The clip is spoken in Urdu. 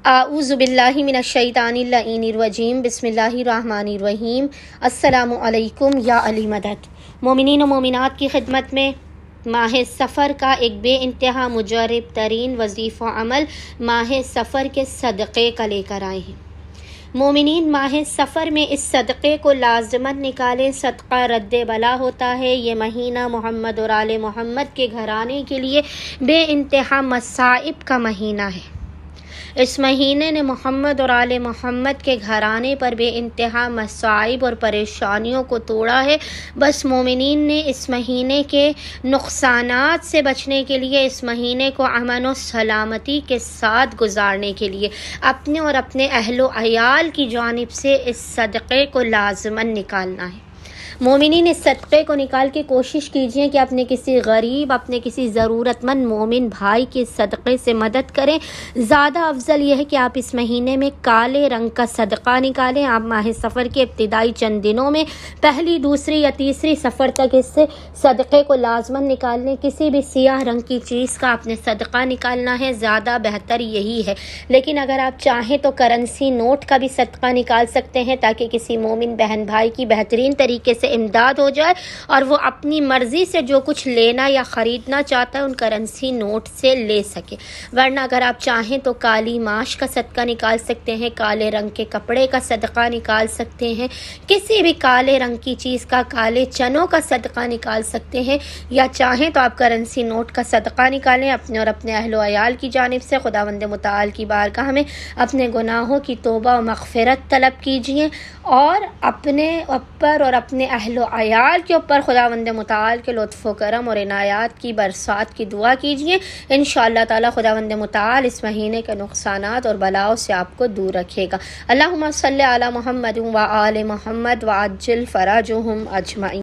اعوذ باللہ من الشیطان اللعین الرجیم بسم اللہ الرحمن الرحیم۔ السلام علیکم یا علی مدد۔ مومنین و مومنات کی خدمت میں ماہ سفر کا ایک بے انتہا مجرب ترین وظیفہ عمل ماہ سفر کے صدقے کا لے کر آئے ہیں۔ مومنین ماہ سفر میں اس صدقے کو لازماً نکالیں، صدقہ رد بلا ہوتا ہے۔ یہ مہینہ محمد اور آل محمد کے گھرانے کے لیے بے انتہا مصائب کا مہینہ ہے۔ اس مہینے نے محمد اور آل محمد کے گھرانے پر بے انتہا مصائب اور پریشانیوں کو توڑا ہے۔ بس مومنین نے اس مہینے کے نقصانات سے بچنے کے لیے، اس مہینے کو امن و سلامتی کے ساتھ گزارنے کے لیے اپنے اور اپنے اہل و عیال کی جانب سے اس صدقے کو لازماً نکالنا ہے۔ مومنین اس صدقے کو نکال کے کوشش کیجئے کہ اپنے کسی غریب، اپنے کسی ضرورت مند مومن بھائی کے صدقے سے مدد کریں۔ زیادہ افضل یہ ہے کہ آپ اس مہینے میں کالے رنگ کا صدقہ نکالیں۔ آپ ماہ سفر کے ابتدائی چند دنوں میں پہلی، دوسری یا تیسری سفر تک اس سے صدقے کو لازماً نکال لیں۔ کسی بھی سیاہ رنگ کی چیز کا آپ نے صدقہ نکالنا ہے، زیادہ بہتر یہی ہے۔ لیکن اگر آپ چاہیں تو کرنسی نوٹ کا بھی صدقہ نکال سکتے ہیں، تاکہ کسی مومن بہن بھائی کی بہترین طریقے سے امداد ہو جائے اور وہ اپنی مرضی سے جو کچھ لینا یا خریدنا چاہتا ہے ان کرنسی نوٹ سے لے سکے۔ ورنہ اگر آپ چاہیں تو کالی ماش کا صدقہ نکال سکتے ہیں، کالے رنگ کے کپڑے کا صدقہ نکال سکتے ہیں، کسی بھی کالے رنگ کی چیز کا، کالے چنوں کا صدقہ نکال سکتے ہیں، یا چاہیں تو آپ کرنسی نوٹ کا صدقہ نکالیں اپنے اور اپنے اہل و عیال کی جانب سے۔ خداوند متعال کی بارگاہ میں اپنے گناہوں کی توبہ و مغفرت طلب کیجیے اور اپنے اوپر اور اپنے اہل و عیال کے اوپر خداوند متعال کے لطف و کرم اور عنایات کی برسات کی دعا کیجیے۔ انشاءاللہ تعالی خداوند متعال اس مہینے کے نقصانات اور بلاؤں سے آپ کو دور رکھے گا۔ اللہم صلی علی محمد و آل محمد وعجل فرجہم اجمعین۔